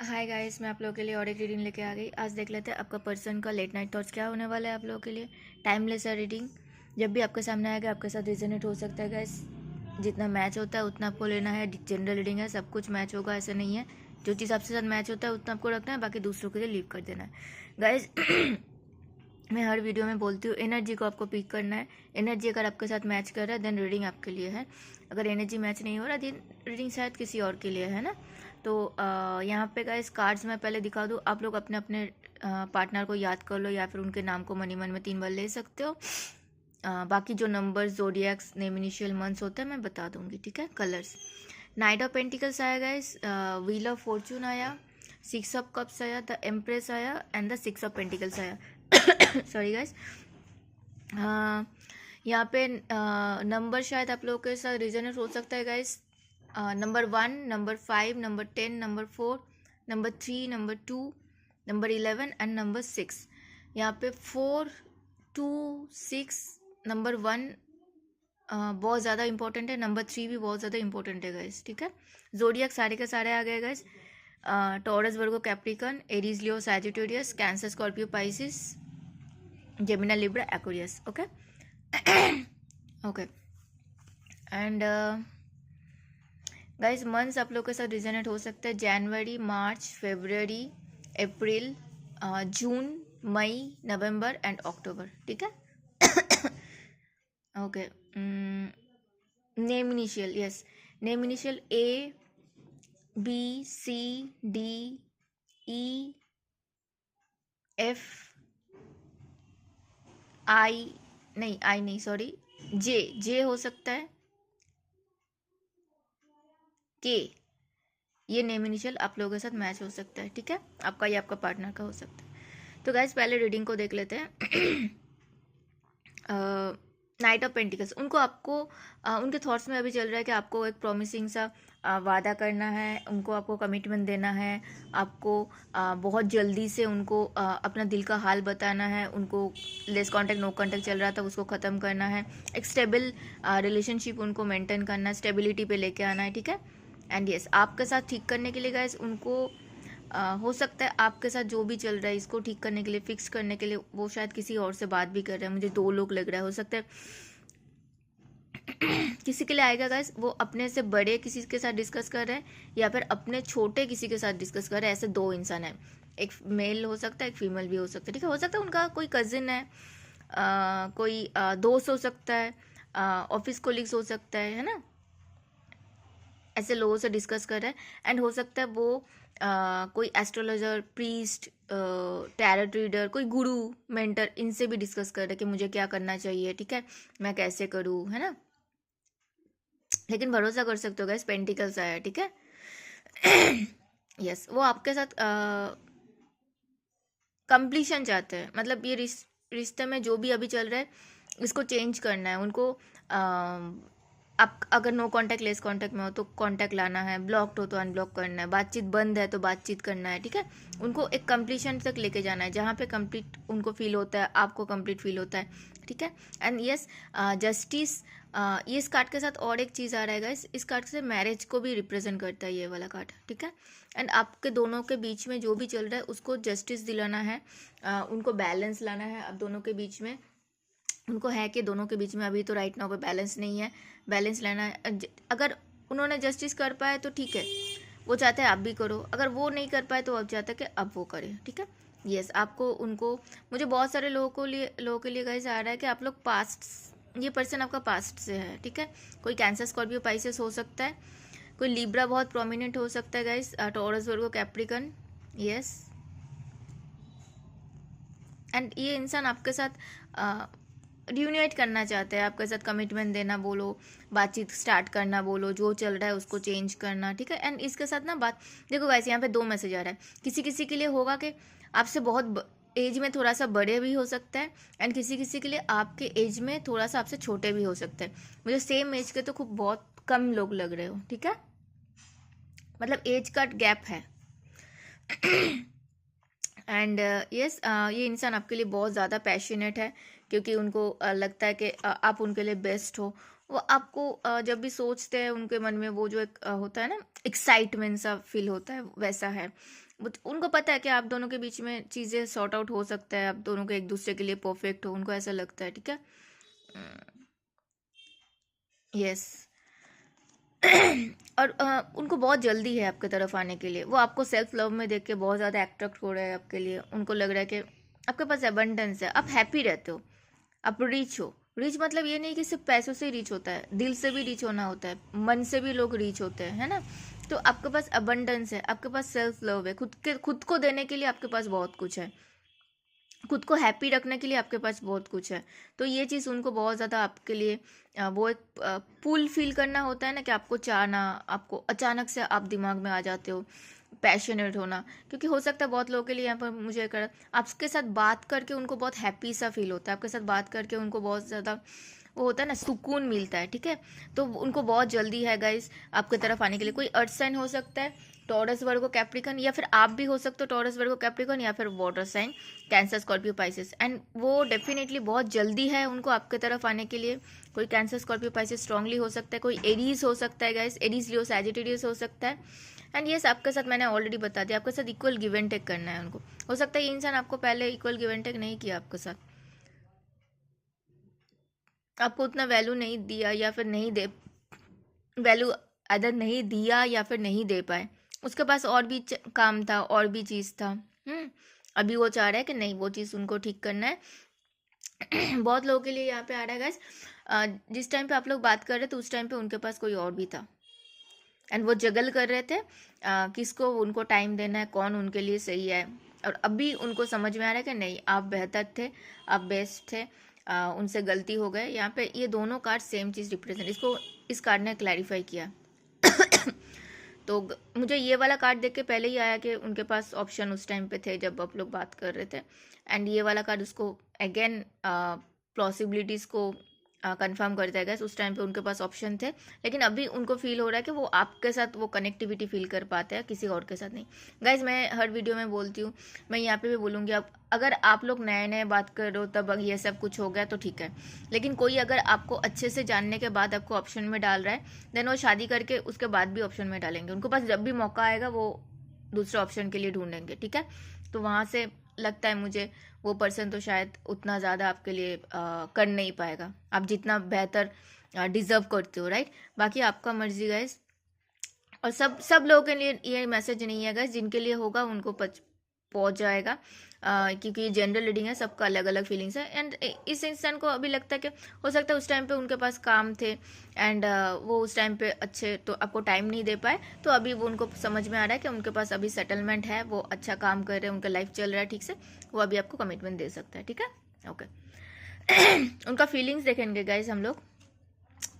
Hi guys, मैं आप लोगों के लिए और एक रीडिंग लेके आ गई। आज देख लेते हैं आपका पर्सन का लेट नाइट थॉट्स क्या होने वाला है आप लोगों के लिए। टाइमलेस है रीडिंग, जब भी आपके सामने आएगा आपके साथ रिजोनेट हो सकता है गाइस। जितना मैच होता है उतना आपको लेना है। जनरल रीडिंग है, सब कुछ मैच होगा ऐसा नहीं है। जो चीज़ आपके साथ मैच होता है उतना आपको रखना है, बाकी दूसरों के लिए लीव कर देना है गाइस। मैं हर वीडियो में बोलती हूँ एनर्जी को आपको पिक करना है। एनर्जी अगर आपके साथ मैच कर रहा है देन रीडिंग आपके लिए है। अगर एनर्जी मैच नहीं हो रहा देन रीडिंग शायद किसी और के लिए है ना। तो यहाँ पे गाइस कार्ड्स मैं पहले दिखा दूँ, आप लोग अपने अपने पार्टनर को याद कर लो या फिर उनके नाम को मनी मन में 3 बार ले सकते हो। बाकी जो नंबर्स जोडियक्स नेम इनिशियल मंथ्स होते हैं मैं बता दूंगी, ठीक है। कलर्स, नाइट ऑफ पेंटिकल्स आया गाइस, व्हील ऑफ फॉर्चून आया, 6 ऑफ कप्स आया, द एम्प्रेस आया एंड द 6 ऑफ पेंटिकल्स आया। Sorry guys. यहाँ पे नंबर शायद आप लोगों के साथ रिजनेट हो सकता है guys. Number 1, number 5, number 10, number 4, number 3, number 2, number 11 and number 6। यहाँ पे 4, 2, 6, नंबर 1 बहुत ज़्यादा इंपॉर्टेंट है, नंबर 3 भी बहुत ज़्यादा इंपॉर्टेंट है गाइस, ठीक है। जोडियक सारे के सारे आ गए guys. Taurus, Virgo, Capricorn, Aries, Leo, Sagittarius, cancer, Scorpio, Pisces, जेमिना, Libra, Aquarius. Okay okay and guys months आप लोग के साथ रिजनेट हो सकता है। जनवरी, मार्च, फरवरी, अप्रैल, जून, मई, नवंबर एंड अक्टूबर, ठीक है। Okay, name initial, yes, name initial A, B, C, D, E, F, I नहीं सॉरी, जे हो सकता है, के। ये नेम इनिशियल आप लोगों के साथ मैच हो सकता है, ठीक है। आपका या आपका पार्टनर का हो सकता है। तो गाइस पहले रीडिंग को देख लेते हैं। नाइट ऑफ पेंटिकल्स, उनको आपको उनके थॉट्स में अभी चल रहा है कि आपको एक प्रॉमिसिंग सा वादा करना है, उनको आपको कमिटमेंट देना है, आपको बहुत जल्दी से उनको अपना दिल का हाल बताना है, उनको लेस कांटेक्ट नो कांटेक्ट चल रहा था उसको ख़त्म करना है, एक स्टेबल रिलेशनशिप उनको मेंटेन करना है, स्टेबिलिटी पे लेके आना है, ठीक है। एंड यस आपके साथ ठीक करने के लिए गाइस उनको हो सकता है आपके साथ जो भी चल रहा है इसको ठीक करने के लिए, फिक्स करने के लिए वो शायद किसी और से बात भी कर रहे हैं। मुझे 2 लोग लग रहा है, हो सकता है किसी के लिए आएगा गाइस वो अपने से बड़े किसी के साथ डिस्कस कर रहे हैं या फिर अपने छोटे किसी के साथ डिस्कस कर रहे हैं। ऐसे 2 इंसान है, एक मेल हो सकता है एक फीमेल भी हो सकता है, ठीक है। हो सकता है उनका कोई कजिन है, कोई दोस्त हो सकता है, ऑफिस कोलिग्स हो सकता है ना। ऐसे लोगों से डिस्कस कर रहा है एंड हो सकता है वो कोई एस्ट्रोलॉजर, प्रीस्ट, टैरोट रीडर, कोई गुरु, मेंटर, इनसे भी डिस्कस कर रहा है कि मुझे क्या करना चाहिए, ठीक है, मैं कैसे करूँ, है ना। लेकिन भरोसा कर सकते हो गाइस, पेंटिकल्स आया है, ठीक है। यस वो आपके साथ कंप्लीशन चाहते हैं, मतलब ये रिश्ते में जो भी अभी चल रहा है इसको चेंज करना है उनको। आप अगर नो कांटेक्ट लेस कांटेक्ट में हो तो कांटेक्ट लाना है, ब्लॉक्ड हो तो अनब्लॉक करना है, बातचीत बंद है तो बातचीत करना है, ठीक है। उनको एक कंप्लीशन तक लेके जाना है, जहाँ पे कंप्लीट उनको फील होता है आपको कंप्लीट फील होता है, ठीक है। एंड यस जस्टिस, ये इस कार्ड के साथ और एक चीज़ आ रहा है गाइस, इस कार्ड से मैरिज को भी रिप्रेजेंट करता है ये वाला कार्ड, ठीक है। एंड आपके दोनों के बीच में जो भी चल रहा है उसको जस्टिस दिलाना है, उनको बैलेंस लाना है आप दोनों के बीच में। उनको है कि दोनों के बीच में अभी तो राइट नाउ पे बैलेंस नहीं है, बैलेंस लाना है। अगर उन्होंने जस्टिस कर पाए तो ठीक है, वो चाहते हैं आप भी करो, अगर वो नहीं कर पाए तो अब चाहते हैं कि अब वो करें, ठीक है। यस आपको उनको, मुझे बहुत सारे लोगों के लिए गाइस आ रहा है कि आप लोग पास्ट, ये पर्सन आपका पास्ट से है, ठीक है। कोई कैंसर, स्कॉर्पियो, पाइसेस हो सकता है, कोई लिब्रा बहुत प्रोमिनेंट हो सकता है guys, taurus, Virgo, Capricorn, yes. And ये इंसान आपके साथ रियूनिएट करना चाहते हैं, आपके साथ कमिटमेंट देना बोलो, बातचीत स्टार्ट करना बोलो, जो चल रहा है उसको चेंज करना, ठीक है। एंड इसके साथ ना बात, देखो गाइस यहाँ पे 2 मैसेज आ रहा है। किसी किसी के लिए होगा कि आपसे बहुत एज में थोड़ा सा बड़े भी हो सकता है एंड किसी किसी के लिए आपके एज में थोड़ा सा आपसे छोटे भी हो सकते हैं। मुझे सेम एज के तो खूब बहुत कम लोग लग रहे हो, ठीक है, मतलब एज का गैप है। एंड यस ये इंसान आपके लिए बहुत ज़्यादा पैशनेट है क्योंकि उनको लगता है कि आप उनके लिए बेस्ट हो, वो आपको जब भी सोचते हैं उनके मन में वो जो एक होता है ना, एक्साइटमेंट सा फील होता है, वैसा है। उनको पता है कि आप दोनों के बीच में चीज़ें सॉर्ट आउट हो सकता है, आप दोनों के एक दूसरे के लिए परफेक्ट हो, उनको ऐसा लगता है, ठीक है। यस। और उनको बहुत जल्दी है आपके तरफ आने के लिए। वो आपको सेल्फ लव में देख के बहुत ज़्यादा अट्रैक्ट हो रहा है आपके लिए। उनको लग रहा है कि आपके पास एबंडेंस है, आप हैप्पी रहते हो, आप रिच हो। रिच मतलब ये नहीं कि सिर्फ पैसों से रिच होता है, दिल से भी रिच होना होता है, मन से भी लोग रिच होते हैं, है ना। तो आपके पास अबंडेंस है, आपके पास सेल्फ लव है, खुद को देने के लिए आपके पास बहुत कुछ है, खुद को हैप्पी रखने के लिए आपके पास बहुत कुछ है। तो ये चीज़ उनको बहुत ज़्यादा आपके लिए वो एक पुल फील करना होता है ना, कि आपको चाहना, आपको अचानक से आप दिमाग में आ जाते हो, पैशनेट होना। क्योंकि हो सकता है बहुत लोगों के लिए यहाँ पर मुझे कर आपके साथ बात करके उनको बहुत हैप्पी सा फील होता है, आपके साथ बात करके उनको बहुत ज़्यादा वो होता है ना, सुकून मिलता है, ठीक है। तो उनको बहुत जल्दी है गाइस आपकी तरफ आने के लिए। कोई अर्थ साइन हो सकता है, टॉरस वर्गो कैप्रिकन, या फिर आप भी हो सकते हो टॉरस वर्गो कैप्रिकन, या फिर water sign Cancer Scorpio Pisces. And वो डेफिनेटली बहुत जल्दी है उनको आपके तरफ आने के लिए। कोई कैंसर स्कॉर्पियो पाइसेस स्ट्रांगली हो सकता है, कोई एरीज हो सकता है गाइस, एरीज लियो सैजिटेरियस हो सकता है। एंड ये आपके साथ मैंने ऑलरेडी बता दिया, आपके साथ इक्वल गिव एंड टेक करना है उनको। हो सकता है ये इंसान आपको पहले इक्वल गिव एंड टेक नहीं किया आपके साथ, आपको उतना वैल्यू नहीं दिया, या फिर नहीं दे, वैल्यू अदर नहीं दिया या फिर नहीं दे पाए। उसके पास और भी काम था, और भी चीज़ था। अभी वो चाह रहा है कि नहीं, वो चीज़ उनको ठीक करना है। बहुत लोगों के लिए यहाँ पे आ रहा है गाइस, जिस टाइम पे आप लोग बात कर रहे थे उस टाइम पे उनके पास कोई और भी था, एंड वो जगल कर रहे थे किसको उनको टाइम देना है, कौन उनके लिए सही है। और अभी उनको समझ में आ रहा है कि नहीं, आप बेहतर थे, आप बेस्ट थे, उनसे गलती हो गए। यहाँ पे ये दोनों कार्ड सेम चीज़ रिप्रेजेंट, इसको इस कार्ड ने क्लैरिफाई किया। तो मुझे ये वाला कार्ड देख के पहले ही आया कि उनके पास ऑप्शन उस टाइम पे थे जब आप लोग बात कर रहे थे। एंड ये वाला कार्ड उसको अगेन पॉसिबिलिटीज़ को कंफर्म करता है गैस। उस टाइम पे उनके पास ऑप्शन थे, लेकिन अभी उनको फील हो रहा है कि वो आपके साथ वो कनेक्टिविटी फील कर पाते हैं, किसी और के साथ नहीं। गाइज मैं हर वीडियो में बोलती हूँ, मैं यहाँ पे भी बोलूँगी, अब अगर आप लोग नए नए बात कर रहे हो तब ये सब कुछ हो गया तो ठीक है, लेकिन कोई अगर आपको अच्छे से जानने के बाद आपको ऑप्शन में डाल रहा है, देन वो शादी करके उसके बाद भी ऑप्शन में डालेंगे। उनको पास जब भी मौका आएगा वो दूसरे ऑप्शन के लिए ढूंढेंगे, ठीक है। तो वहाँ से लगता है मुझे वो पर्सन तो शायद उतना ज़्यादा आपके लिए कर नहीं पाएगा, आप जितना बेहतर डिजर्व करते हो, राइट। बाकी आपका मर्जी गाइस। और सब लोगों के लिए ये मैसेज नहीं है गाइस, जिनके लिए होगा उनको पहुंच जाएगा, क्योंकि ये जनरल रीडिंग है, सबका अलग अलग फीलिंग्स है। एंड इस इंसान को अभी लगता है कि हो सकता है उस टाइम पे उनके पास काम थे, एंड वो उस टाइम पे अच्छे तो आपको टाइम नहीं दे पाए, तो अभी वो उनको समझ में आ रहा है कि उनके पास अभी सेटलमेंट है, वो अच्छा काम कर रहे हैं, उनका लाइफ चल रहा है ठीक से, वो अभी आपको कमिटमेंट दे सकता है, ठीक है। ओके। उनका फीलिंग्स देखेंगे गाइज हम लोग।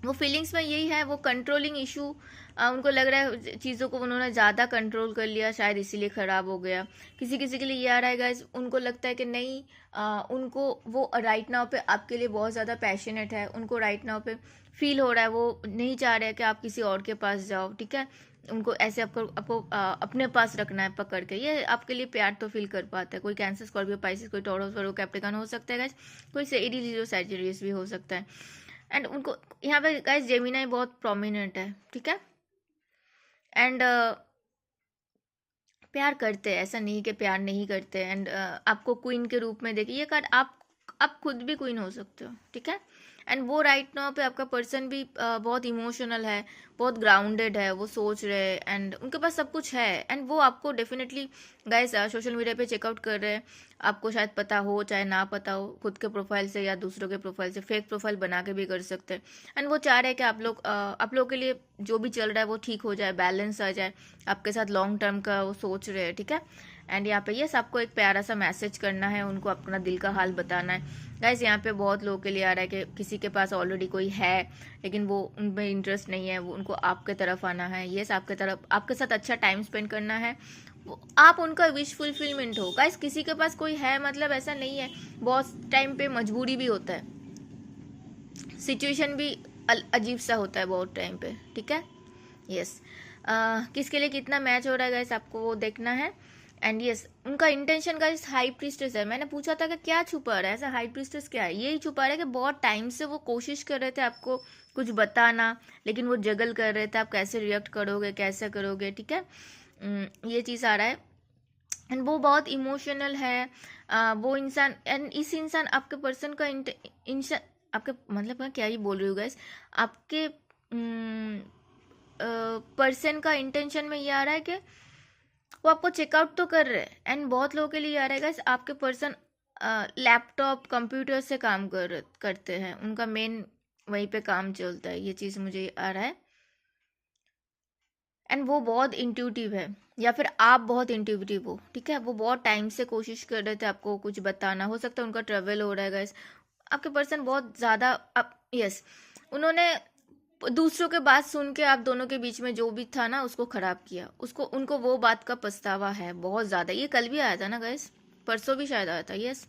वो फीलिंग्स में यही है, वो कंट्रोलिंग इशू, उनको लग रहा है चीज़ों को उन्होंने ज़्यादा कंट्रोल कर लिया, शायद इसीलिए ख़राब हो गया। किसी किसी के लिए ये आ रहा है गाइस, उनको लगता है कि नहीं, उनको वो राइट नाउ पे आपके लिए बहुत ज़्यादा पैशनेट है, उनको राइट नाउ पे फील हो रहा है, वो नहीं चाह रहे कि आप किसी और के पास जाओ, ठीक है। उनको ऐसे आपको अपने पास रखना है पकड़ के, ये आपके लिए प्यार तो फील कर पाता है। कोई कैंसर स्कॉर्पियो पाइसेस, कोई टॉरस वर्गो कैप्रिकॉर्न हो सकता है गाइस, कोई एरीज लियो सैजिटेरियस भी हो सकता है। एंड उनको यहाँ पे गाइस जेमिनाई बहुत प्रोमिनेंट है, ठीक है। एंड प्यार करते हैं, ऐसा नहीं कि प्यार नहीं करते। एंड आपको क्वीन के रूप में देखिए, ये कार्ड आप खुद भी क्वीन हो सकते हो, ठीक है। एंड वो राइट नाउ पे आपका पर्सन भी बहुत इमोशनल है, बहुत ग्राउंडेड है, वो सोच रहे हैं, एंड उनके पास सब कुछ है। एंड वो आपको डेफिनेटली गाइस सोशल मीडिया पे चेकआउट कर रहे हैं, आपको शायद पता हो चाहे ना पता हो, खुद के प्रोफाइल से या दूसरों के प्रोफाइल से फेक प्रोफाइल बना के भी कर सकते हैं। एंड वो चाह रहे हैं कि आप लोग के लिए जो भी चल रहा है वो ठीक हो जाए, बैलेंस आ जाए, आपके साथ लॉन्ग टर्म का वो सोच रहे हैं, ठीक है। एंड यहाँ पे यस आपको एक प्यारा सा मैसेज करना है, उनको अपना दिल का हाल बताना है। गाइस यहाँ पे बहुत लोगों के लिए आ रहा है कि किसी के पास ऑलरेडी कोई है, लेकिन वो उनमें इंटरेस्ट नहीं है, वो उनको आपके तरफ आना है, यस आपके तरफ, आपके साथ अच्छा टाइम स्पेंड करना है, आप उनका विश फुलफिलमेंट हो। गाइस किसी के पास कोई है मतलब ऐसा नहीं है, बहुत टाइम पे मजबूरी भी होता है, सिचुएशन भी अजीब सा होता है बहुत टाइम पे, ठीक है। यस किसके लिए कितना मैच हो रहा है गाइस आपको वो देखना है। एंड यस, उनका इंटेंशन का इस हाई प्रीस्टेस है। मैंने पूछा था कि क्या छुपा रहा है, ऐसा हाई प्रीस्टेस क्या है? यही छुपा रहा है कि बहुत टाइम से वो कोशिश कर रहे थे आपको कुछ बताना, लेकिन वो जगल कर रहे थे आप कैसे रिएक्ट करोगे, कैसे करोगे, ठीक है। ये चीज़ आ रहा है। एंड वो बहुत इमोशनल है। वो इंसान, एंड इस इंसान आपके पर्सन का इंसान, आपके मतलब मैं क्या ही बोल रही हूँ गैस, आपके पर्सन का इंटेंशन में ये आ रहा है कि वो आपको चेकआउट तो कर रहे हैं। एंड बहुत लोगों के लिए ये आ रहा है गैस, आपके पर्सन लैपटॉप कंप्यूटर से काम करते हैं, उनका मेन वहीं पे काम चलता है। ये चीज़ मुझे आ रहा है। एंड वो बहुत इंट्यूटिव है, या फिर आप बहुत इंट्यूटिव हो, ठीक है। वो बहुत टाइम से कोशिश कर रहे थे आपको कुछ बताना, हो सकता है उनका ट्रेवल हो रहा है गाइस। आपके पर्सन बहुत ज़्यादा यस, उन्होंने दूसरों के बात सुन के आप दोनों के बीच में जो भी था ना उसको खराब किया, उसको उनको वो बात का पछतावा है बहुत ज़्यादा। ये कल भी आया था ना गाइस, परसों भी शायद आया था, यस।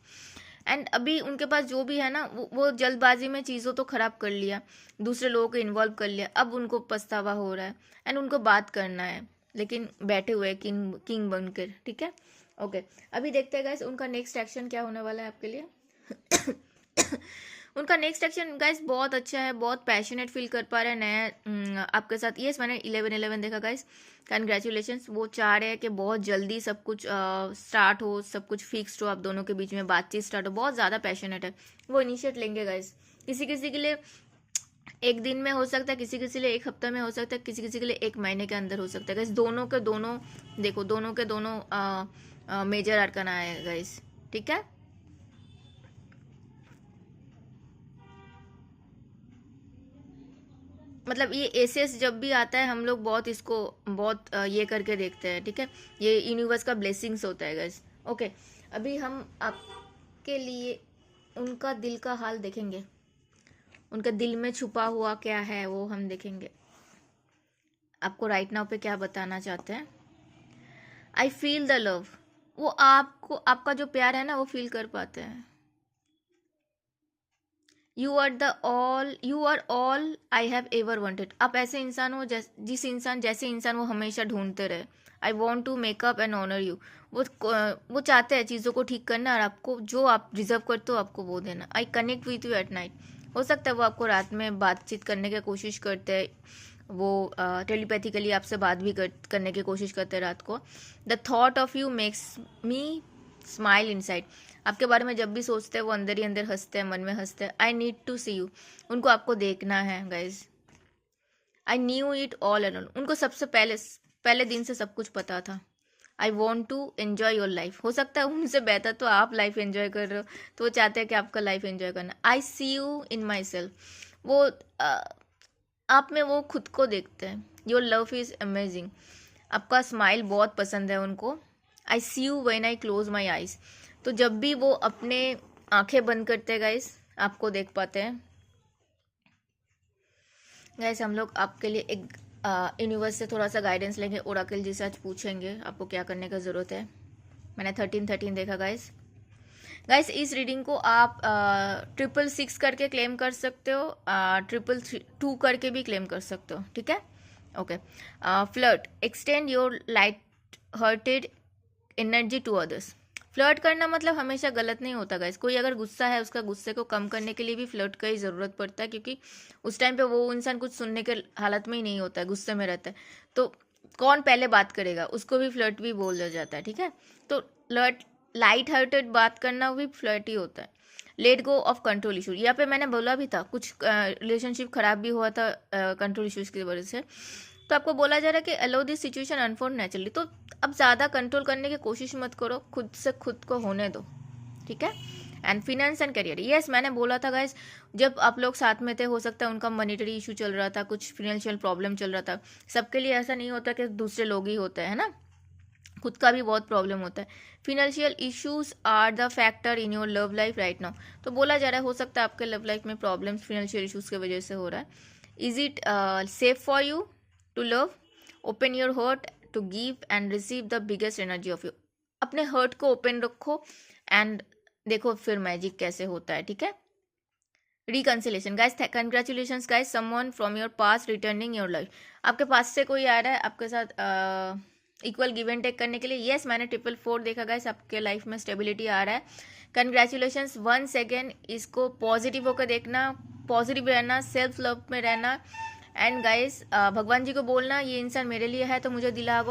एंड अभी उनके पास जो भी है ना वो जल्दबाजी में चीज़ों तो खराब कर लिया, दूसरे लोगों को इन्वॉल्व कर लिया, अब उनको पछतावा हो रहा है। एंड उनको बात करना है, लेकिन बैठे हुए किंग किंग बनकर, ठीक है। ओके, अभी देखते हैं गाइस उनका नेक्स्ट एक्शन क्या होने वाला है आपके लिए। उनका नेक्स्ट एक्शन गाइस बहुत अच्छा है, बहुत पैशनेट फील कर पा रहे हैं नया आपके साथ। यस, मैंने 11-11 देखा गाइस, कंग्रेचुलेशंस। वो चाह रहे हैं कि बहुत जल्दी सब कुछ स्टार्ट हो, सब कुछ फिक्स्ड हो, आप दोनों के बीच में बातचीत स्टार्ट हो। बहुत ज़्यादा पैशनेट है, वो इनिशिएट लेंगे गाइस। किसी किसी के लिए एक दिन में हो सकता है, किसी किसी के लिए एक हफ्ते में हो सकता है, किसी किसी के लिए एक महीने के अंदर हो सकता है गाइस। दोनों के दोनों देखो, दोनों के दोनों मेजर अरकाना है गाइस, ठीक है। मतलब ये एसेस जब भी आता है हम लोग बहुत इसको बहुत ये करके देखते हैं, ठीक है। ये यूनिवर्स का ब्लेसिंग्स होता है गाइस। ओके, अभी हम आपके लिए उनका दिल का हाल देखेंगे, उनके दिल में छुपा हुआ क्या है वो हम देखेंगे। आपको राइट नाउ पे क्या बताना चाहते हैं। आई फील द लव, वो आपको, आपका जो प्यार है ना वो फील कर पाते हैं। You are all I have ever wanted. आप ऐसे इंसान हो जिस इंसान, जैसे इंसान वो हमेशा ढूंढते रहे। I want to make up and honour you. वो चाहते हैं चीज़ों को ठीक करना और आपको जो आप डिजर्व करते हो आपको वो देना। I connect with you at night. हो सकता है वो आपको रात में बातचीत करने की कोशिश करते हैं, वो टेलीपैथिकली आपसे बात भी करने की कोशिश करते हैं रात को। The thought of you makes me smile inside. आपके बारे में जब भी सोचते हैं वो अंदर ही अंदर हंसते हैं, मन में हंसते हैं। I need to see you, उनको आपको देखना है guys. I knew it all alone, उनको सबसे पहले दिन से सब कुछ पता था। I want to enjoy your life. हो सकता है उनसे बेहतर तो आप लाइफ एंजॉय कर रहे हो, तो वो चाहते हैं कि आपका लाइफ एंजॉय करना। आई see you in my self, वो आप में वो खुद को देखते हैं। योर लव इज़ अमेजिंग, आपका स्माइल बहुत पसंद है उनको। I see you when I close my eyes, तो जब भी वो अपने आंखें बंद करते हैं गाइस आपको देख पाते हैं। गाइस हम लोग आपके लिए एक यूनिवर्स से थोड़ा सा गाइडेंस लेंगे, ओराकल जी से आज पूछेंगे आपको क्या करने का ज़रूरत है। मैंने 13-13 देखा गाइस। गाइस इस रीडिंग को आप 666 करके क्लेम कर सकते हो, 222 करके भी क्लेम कर सकते हो, ठीक है। Okay, flirt, extend your light hearted energy to others. Flirt करना मतलब हमेशा गलत नहीं होता गाइस। कोई अगर गुस्सा है, उसका गुस्से को कम करने के लिए भी फ्लर्ट का ही ज़रूरत पड़ता है, क्योंकि उस टाइम पे वो इंसान कुछ सुनने के हालत में ही नहीं होता है, गुस्से में रहता है। तो कौन पहले बात करेगा, उसको भी फ्लर्ट भी बोल जाता है, ठीक है। तो फ्लर्ट, लाइट हार्टेड बात करना भी फ्लर्ट ही होता है। Let go of control issue, यहाँ पे मैंने बोला भी था कुछ रिलेशनशिप खराब भी हुआ था कंट्रोल इशूज़ की वजह से। तो आपको बोला जा रहा है कि अलो दिस सिचुएशन अनफोल्ड नेचुरली। तो अब ज़्यादा कंट्रोल करने की कोशिश मत करो, खुद से खुद को होने दो, ठीक है। And finance and career, yes मैंने बोला था गाइस, जब आप लोग साथ में थे हो सकता है उनका मॉनेटरी इशू चल रहा था, कुछ फिनेंशियल प्रॉब्लम चल रहा था। सबके लिए ऐसा नहीं होता कि दूसरे लोग ही होते हैं ना, खुद का भी बहुत प्रॉब्लम होता है। Financial issues are the factor in your love life right now. तो बोला जा रहा है हो सकता है आपके लव लाइफ में प्रॉब्लम्स फिनेंशियल इश्यूज की वजह से हो रहा है। Is it safe for you to love, open your heart to give and receive the biggest energy of you. अपने हार्ट को ओपन रखो एंड देखो फिर मैजिक कैसे होता है, ठीक है। Reconciliation guys, congratulations guys, someone from your past returning your life. आपके पास से कोई आ रहा है आपके साथ इक्वल गिव एंड टेक करने के लिए। यस, मैंने 444 देखा गाइस, आपके लाइफ में स्टेबिलिटी आ रहा है। Congratulations once again. इसको पॉजिटिव होकर देखना, पॉजिटिव रहना, सेल्फ लव में रहना। एंड गाइस भगवान जी को बोलना ये इंसान मेरे लिए है तो मुझे दिला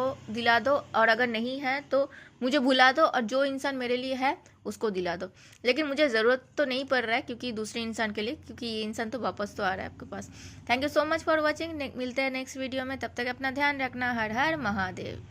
दो, और अगर नहीं है तो मुझे भुला दो, और जो इंसान मेरे लिए है उसको दिला दो। लेकिन मुझे ज़रूरत तो नहीं पड़ रहा है क्योंकि दूसरे इंसान के लिए, क्योंकि ये इंसान तो वापस तो आ रहा है आपके पास। Thank you so much for watching. मिलते हैं नेक्स्ट वीडियो में, तब तक अपना ध्यान रखना। हर हर महादेव।